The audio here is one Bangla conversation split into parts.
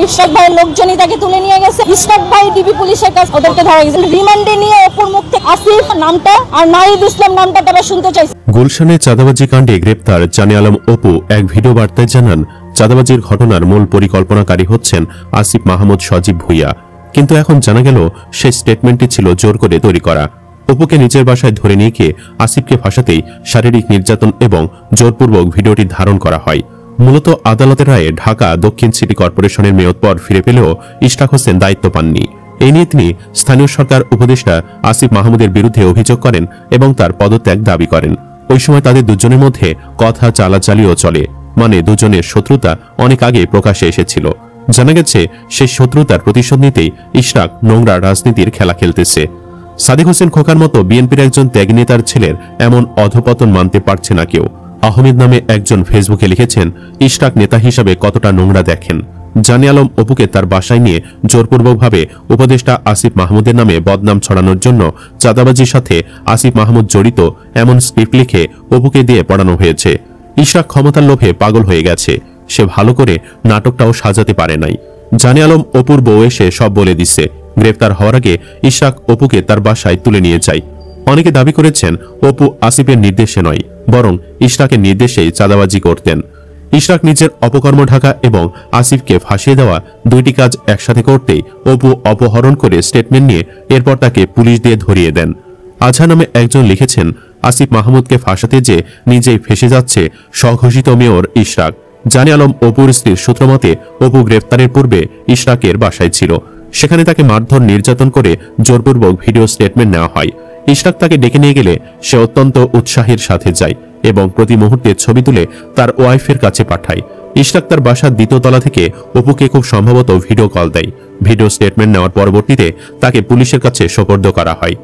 ইশরাক ভাইয়ের লোকজনই তাকে তুলে নিয়ে গেছে। ইশরাক ভাই ডিবি পুলিশের কাছে ওদেরকে ধরা গেছে। রিমান্ডে নিয়ে অপুর মুখ থেকে আসিফ নামটা আর নাহিদ ইসলাম নামটা তারা শুনতে চাইছে। গুলশানে চাঁদাবাজি কাণ্ডে গ্রেপ্তার জানে আলম অপু এক ভিডিও বার্তায় জানান, চাঁদাবাজির ঘটনার মূল পরিকল্পনাকারী হচ্ছেন আসিফ মাহমুদ সজীব ভুইয়া। কিন্তু এখন জানা গেল সেই স্টেটমেন্টটি ছিল জোর করে তৈরি করা। অপুকে নিজের বাসায় ধরে নিয়ে গিয়ে আসিফকে ফাঁসাতেই শারীরিক নির্যাতন এবং জোরপূর্বক ভিডিওটি ধারণ করা হয়। মূলত আদালতের রায়ে ঢাকা দক্ষিণ সিটি কর্পোরেশনের মেয়র পদ ফিরে পেলেও ইশরাক হোসেন দায়িত্ব পাননি। এই নিয়ে তিনি স্থানীয় সরকার উপদেষ্টা আসিফ মাহমুদের বিরুদ্ধে অভিযোগ করেন এবং তার পদত্যাগ দাবি করেন। ওই সময় তাদের দুজনের মধ্যে কথা চালাচালিও চলে, মানে দুজনের শত্রুতা অনেক আগে প্রকাশ্যে এসেছিল। জানা গেছে সেই শত্রুতার প্রতিশোধ নিতেই ইশরাক নোংরা রাজনীতির খেলা খেলতেছে। সাদিক হোসেন খোকার মতো বিএনপির একজন ত্যাগী নেতার ছেলের এমন অধপতন মানতে পারছে না কেউ। আহমেদ নামে একজন ফেসবুকে লিখেছেন, ইশরাক নেতা হিসাবে কতটা নোংরা দেখেন। জানে আলম অপুকে তার বাসায় নিয়ে জোরপূর্বকভাবে উপদেষ্টা আসিফ মাহমুদের নামে বদনাম ছড়ানোর জন্য চাঁদাবাজির সাথে আসিফ মাহমুদ জড়িত এমন স্ক্রিপ্ট লিখে অপুকে দিয়ে পড়ানো হয়েছে। ইশরাক ক্ষমতার লোভে পাগল হয়ে গেছে, সে ভালো করে নাটকটাও সাজাতে পারে নাই। জানে আলম অপুর বউ এসে সব বলে দিচ্ছে। গ্রেফতার হওয়ার আগে ইশরাক অপুকে তার বাসায় তুলে নিয়ে যায়। অনেকে দাবি করেছেন অপু আসিফের নির্দেশে নয়, বরং ইশরাকের নির্দেশেই চাঁদাবাজি করতেন। ইশরাক নিজের অপকর্ম ঢাকা এবং আসিফকে ফাঁসিয়ে দেওয়া দুইটি কাজ একসাথে করতেই অপু অপহরণ করে স্টেটমেন্ট নিয়ে এরপর তাকে পুলিশ দিয়ে ধরিয়ে দেন। আজহা নামে একজন লিখেছেন, আসিফ মাহমুদকে ফাঁসাতে যে নিজেই ফেসে যাচ্ছে স্বঘোষিত মেয়র ইশরাক। জানে আলম অপুর স্ত্রীর সূত্রমতে অপু গ্রেফতারের পূর্বে ইশরাকের বাসায় ছিল। সেখানে তাকে মারধর নির্যাতন করে জোরপূর্বক ভিডিও স্টেটমেন্ট নেওয়া হয়। ইশরাক তাকে ডেকে নিয়ে গেলে সে অত্যন্ত উৎসাহের সাথে যায় এবং প্রতি মুহূর্তে ছবি তুলে তার ওয়াইফের কাছে পাঠায়। ইশরাক তার বাসার দ্বিতীয় তলা থেকে অপুকে খুব সম্ভবত ভিডিও কল দেয়। ভিডিও স্টেটমেন্ট নেওয়ার পরবর্তীতে তাকে পুলিশের কাছে সোপর্দ করা হয়।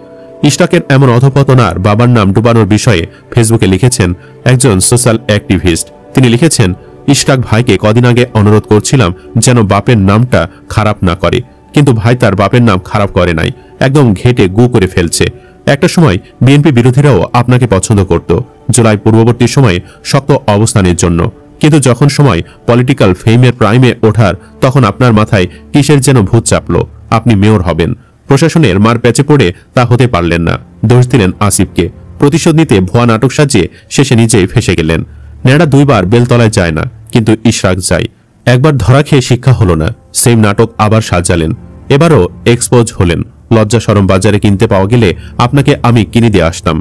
ইশরাকের এমন অধপতন আর বাবার নাম ডুবানোর বিষয়ে ফেসবুকে লিখেছেন একজন সোশ্যাল অ্যাক্টিভিস্ট। তিনি লিখেছেন, ইশরাক ভাইকে কদিন আগে অনুরোধ করছিলাম যেন বাপের নামটা খারাপ না করে, কিন্তু ভাই তার বাপের নাম খারাপ করে নাই, একদম ঘেটে গু করে ফেলছে। একটা সময় বিএনপি বিরোধীরাও আপনাকে পছন্দ করত জুলাই পূর্ববর্তী সময়ে শক্ত অবস্থানের জন্য, কিন্তু যখন সময় পলিটিক্যাল ফেমের প্রাইমে ওঠার তখন আপনার মাথায় কিসের যেন ভূত চাপলো, আপনি মেয়র হবেন। প্রশাসনের মার প্যাচে পড়ে তা হতে পারলেন না, দোষ দিলেন আসিফকে। প্রতিশোধ নিতে ভুয়া নাটক সাজিয়ে শেষে নিজেই ফেসে গেলেন। নেড়া দুইবার বেলতলায় যায় না, কিন্তু ইশরাক যায়। একবার ধরা খেয়ে শিক্ষা হলো না, সেম নাটক আবার সাজালেন। এবারও এক্সপোজ হলেন। লজ্জা শরম বাজারে কিনতে পাওয়া গেলে আপনাকে আমি কিনে দিয়ে আসতাম।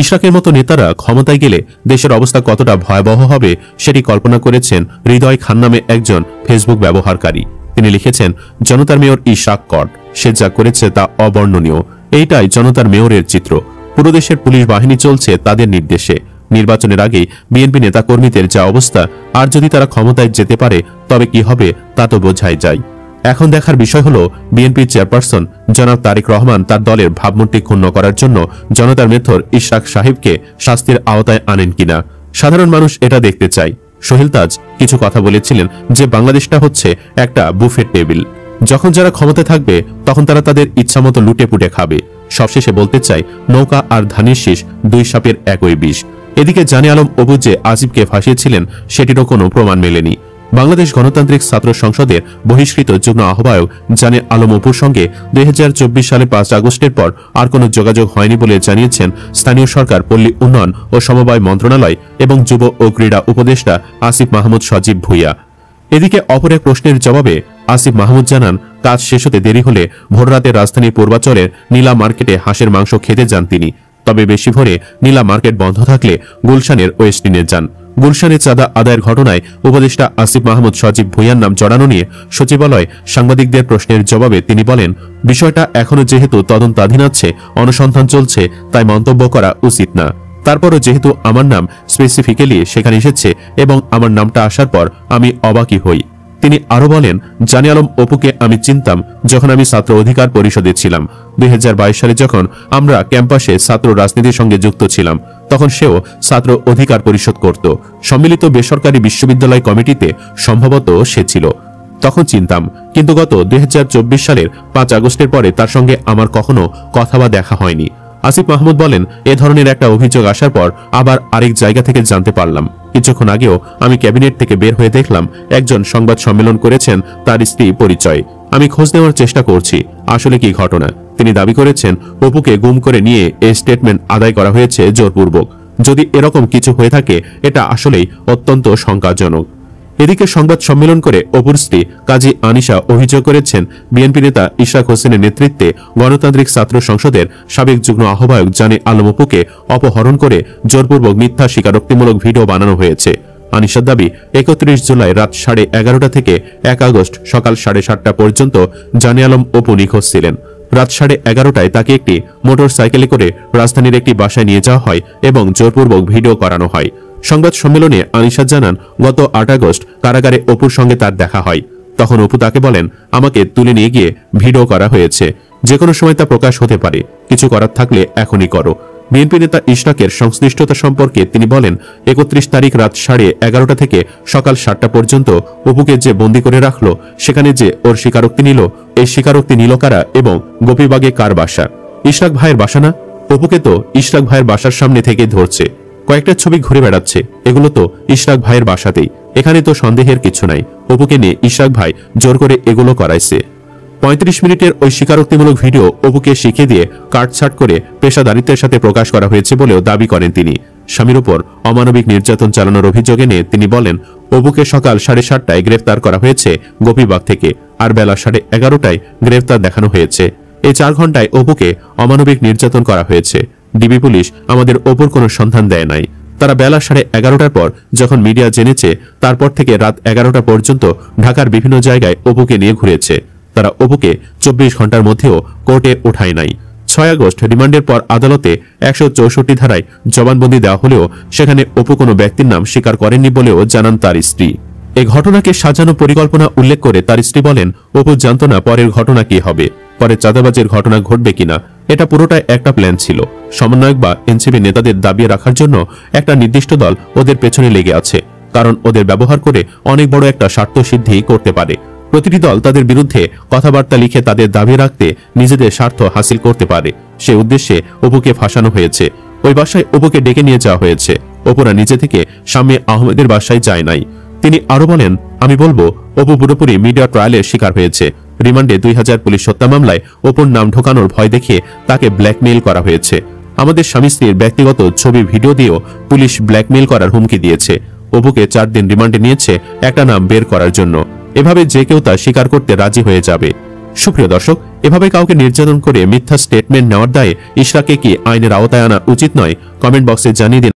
ইশরাকের মতো নেতারা ক্ষমতায় গেলে দেশের অবস্থা কতটা ভয়াবহ হবে সেটি কল্পনা করেছেন হৃদয় খান নামে একজন ফেসবুক ব্যবহারকারী। তিনি লিখেছেন, জনতার মেয়র ইশরাক কট, সে যা করেছে তা অবর্ণনীয়। এইটাই জনতার মেয়রের চিত্র। পুরো দেশের পুলিশ বাহিনী চলছে তাদের নির্দেশে। নির্বাচনের আগে বিএনপি নেতাকর্মীদের যা অবস্থা, আর যদি তারা ক্ষমতায় যেতে পারে তবে কি হবে তা তো বোঝাই যায়। এখন দেখার বিষয় হলো বিএনপির চেয়ারপারসন জনাব তারেক রহমান তার দলের ভাবমূর্তি ক্ষুণ্ণ করার জন্য জনতার মেথর ইশরাক সাহেবকে শাস্তির আওতায় আনেন কিনা। সাধারণ মানুষ এটা দেখতে চায়। সোহেল তাজ কিছু কথা বলেছিলেন যে বাংলাদেশটা হচ্ছে একটা বুফেট টেবিল, যখন যারা ক্ষমতায় থাকবে তখন তারা তাদের ইচ্ছামতো লুটে পুটে খাবে। সবশেষে বলতে চাই, নৌকা আর ধানের শীষ দুই সাপের একই বিষ। এদিকে জানে আলম অপু যে আসিফকে ফাঁসিয়েছিলেন সেটিরও কোনো প্রমাণ মেলেনি। বাংলাদেশ গণতান্ত্রিক ছাত্র সংসদের বহিষ্কৃত যুগ্ম আহ্বায়ক জানে আলম অপুর সঙ্গে 2024 সালে 5 আগস্টের পর আর কোনো যোগাযোগ হয়নি বলে জানিয়েছেন স্থানীয় সরকার, পল্লী উন্নয়ন ও সমবায় মন্ত্রণালয় এবং যুব ও ক্রীড়া উপদেষ্টা আসিফ মাহমুদ সজীব ভুইয়া। এদিকে অপর এক প্রশ্নের জবাবে আসিফ মাহমুদ জানান, কাজ শেষ হতে দেরি হলে ভোররাতে রাজধানীর পূর্বাচলের নীলা মার্কেটে হাঁসের মাংস খেতে যান তিনি। তবে বেশি ভোরে নীলা মার্কেট বন্ধ থাকলে গুলশানের ওয়েস্টিনে যান। গুলশানে চাঁদা আদায়ের ঘটনায় উপদেষ্টা আসিফ মাহমুদ সজীব ভুইয়ার নাম জড়ানো নিয়ে সচিবালয় সাংবাদিকদের প্রশ্নের জবাবে তিনি বলেন, বিষয়টা এখনো যেহেতু তদন্তাধীন আছে, অনুসন্ধান চলছে, তাই মন্তব্য করা উচিত না। তারপরও যেহেতু আমার নাম স্পেসিফিক্যালি সেখানে এসেছে এবং আমার নামটা আসার পর আমি অবাকই হই। তিনি আরো বলেন, জানে আলম অপুকে আমি চিনতাম যখন আমি ছাত্র অধিকার পরিষদে ছিলাম। 2022 সালে যখন আমরা ক্যাম্পাসে ছাত্র রাজনীতির সঙ্গে যুক্ত ছিলাম তখন সেও ছাত্র অধিকার পরিষদ করত। সম্মিলিত বেসরকারি বিশ্ববিদ্যালয় কমিটিতে সম্ভবত সে ছিল, তখন চিনতাম। কিন্তু গত 2024 সালের 5 আগস্টের পরে তার সঙ্গে আমার কখনো কথা বা দেখা হয়নি। আসিফ মাহমুদ বলেন, এ ধরনের একটা অভিযোগ আসার পর আবার আরেক জায়গা থেকে জানতে পারলাম। কিছুক্ষণ আগেও আমি ক্যাবিনেট থেকে বের হয়ে দেখলাম একজন সংবাদ সম্মেলন করেছেন, তার স্ত্রী পরিচয়। আমি খোঁজ নেওয়ার চেষ্টা করছি আসলে কি ঘটনা। তিনি দাবি করেছেন অপুকে গুম করে নিয়ে এই স্টেটমেন্ট আদায় করা হয়েছে জোরপূর্বক। যদি এরকম কিছু হয়ে থাকে এটা আসলেই অত্যন্ত শঙ্কাজনক। এদিকে সংবাদ সম্মেলন করে অপুর স্ত্রী কাজী আনিশা অভিযোগ করেছেন, বিএনপি নেতা ইশরাক হোসেনের নেতৃত্বে গণতান্ত্রিক ছাত্র সংসদের সাবেক যুগ্ম আহ্বায়ক জানে আলম অপুকে অপহরণ করে জোরপূর্বক মিথ্যা স্বীকারোক্তিমূলক ভিডিও বানানো হয়েছে। আনিশার দাবি, 31 জুলাই রাত 11:30 থেকে 1 আগস্ট সকাল 7:30 পর্যন্ত জানে আলম অপু নিখোঁজ ছিলেন। রাত 11:30টায় তাকে একটি মোটর সাইকেলে করে রাজধানীর একটি বাসায় নিয়ে যাওয়া হয় এবং জোরপূর্বক ভিডিও করানো হয়। সংবাদ সম্মেলনে আনিশা জানান, গত 8 আগস্ট কারাগারে অপুর সঙ্গে তার দেখা হয়। তখন অপু তাকে বলেন, আমাকে তুলে নিয়ে গিয়ে ভিডিও করা হয়েছে, যে কোনো সময় তা প্রকাশ হতে পারে, কিছু করার থাকলে এখনই করো। বিএনপি নেতা ইশরাকের সংশ্লিষ্টতা সম্পর্কে তিনি বলেন, 31 তারিখ রাত 11:30 থেকে সকাল 7টা পর্যন্ত অপুকে যে বন্দী করে রাখলো, সেখানে যে ওর স্বীকারোক্তি নিল, এই স্বীকারোক্তি নিল কারা এবং গোপীবাগে কার বাসা? ইশরাক ভাইয়ের বাসা না? অপুকে তো ইশরাক ভাইয়ের বাসার সামনে থেকে ধরছে, কয়েকটা ছবি ঘুরে বেড়াচ্ছে, এগুলো তো ইশরাক ভাইয়ের বাসাতেই। এখানে তো সন্দেহের কিছু নাই, অপুকে নিয়ে ইশরাক ভাই জোর করে এগুলো করাইছে। 35 মিনিটের ওই স্বীকারোক্তিমূলক ভিডিও অপুকে শিখিয়ে দিয়ে কাটছাট করে পেশাদারিত্বের সাথে প্রকাশ করা হয়েছে বলেও দাবি করেন তিনি। স্বামীর উপর অমানবিক নির্যাতন চালানোর অভিযোগ এনে তিনি বলেন, অপুকে সকাল 7:30টায় গ্রেফতার করা হয়েছে গোপীবাগ থেকে, আর বেলা 11:30টায় গ্রেফতার দেখানো হয়েছে। এই 4 ঘন্টায় অপুকে অমানবিক নির্যাতন করা হয়েছে। ডিবি পুলিশ আমাদের অপুর কোনো সন্ধান দেয় নাই। তারা বেলা 11:30টার পর যখন মিডিয়া জেনেছে, তারপর থেকে রাত 11টা পর্যন্ত ঢাকার বিভিন্ন জায়গায় অপুকে নিয়ে ঘুরেছে। তারা অপুকে 24 ঘন্টার মধ্যেও কোর্টে ওঠায় নাই। 6 আগস্ট রিমান্ডের পর আদালতে 164 ধারায় জবানবন্দি দেওয়া হলেও সেখানে অপু কোনো ব্যক্তির নাম স্বীকার করেননি বলেও জানান তার স্ত্রী। এই ঘটনাকে সাজানো পরিকল্পনা উল্লেখ করে তার স্ত্রী বলেন, অপু জানত না পরের ঘটনা কি হবে, পরে চাঁদাবাজির ঘটনা ঘটবে কিনা। এটা পুরোটাই একটা প্ল্যান ছিল। সমন্বয়ক বা এনসিপি নেতাদের দাবিয়ে রাখার জন্য একটা নির্দিষ্ট দল ওদের পেছনে লেগে আছে, কারণ ওদের ব্যবহার করে অনেক বড় একটা স্বার্থ সিদ্ধি করতে পারে। প্রতিটি দল তাদের বিরুদ্ধে কথাবার্তা লিখে তাদের দাবি রাখতে নিজেদের স্বার্থ হাসিল করতে পারে। সে উদ্দেশ্যে অপুকে ফাঁসানো হয়েছে। ওই বাসায় অপুকে ডেকে নিয়ে যাওয়া হয়েছে। অপুরা নিজে থেকে শামীম আহমেদের বাসায় যায় নাই। তিনি আরো বলেন, আমি বলবো অপু পুরোপুরি মিডিয়া ট্রায়ালের শিকার হয়েছে। রিমান্ডে 2000 পুলিশ হত্যা মামলায় অপুর নাম ঢোকানোর ভয় দেখিয়ে তাকে ব্ল্যাকমেইল করা হয়েছে। আমাদের স্বামী স্ত্রীর ব্যক্তিগত ছবি ভিডিও দিয়েও পুলিশ ব্ল্যাকমেইল করার হুমকি দিয়েছে। অপুকে 4 দিন রিমান্ডে নিয়েছে একটা নাম বের করার জন্য। এভাবে যে কেউ তা স্বীকার করতে রাজি হয়ে যাবে। সুপ্রিয় দর্শক, এভাবে কাউকে নির্যাতন করে মিথ্যা স্টেটমেন্ট নেওয়ার দায়ে ইশরাককে কি আইনের আওতায় আনা উচিত নয়? কমেন্ট বক্সে জানিয়ে দিন